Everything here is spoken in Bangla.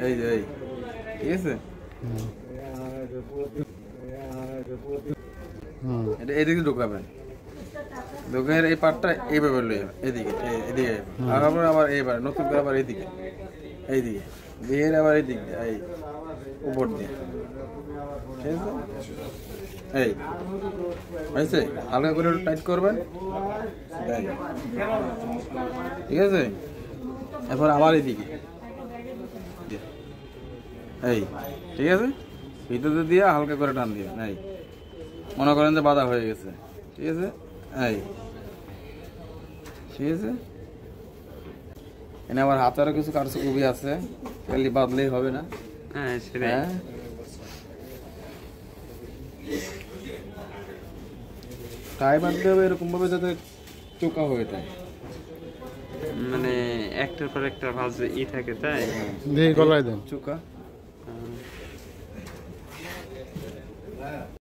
এই যে এই, ঠিক আছে? এটা এদিকে ঢুকাবেন, ঢুকের এই পাটটা এইভাবে লই এদিকে, এদিকে আবার এইবার নতুন করে আবার এইদিকে, এইদিকে দিয়ে আবার এইদিকে, এই উপর দিয়ে, ঠিক আছে? এই হয়েছে, হালকা করে টাইট করবেন, ঠিক আছে? এরপর আবার এইদিকে, এই ঠিক আছে, ভিতরে দিয়ে হালকা করে টান দিবেন। এই মনে করেন যে বাধা হয়ে গেছে, ঠিক আছে? এই ঠিক আছে। এনে আমার হাতেরও কিছু কারচুপি আছে, খালি বাদলেই হবে না। হ্যাঁ, টাই বাঁধতে হবে এরকম ভাবে যাতে চোকা হয়ে যায়, মানে একটার পর একটা ভাঁজ থাকে, তাই দিয়ে গলায় দেন চোকা।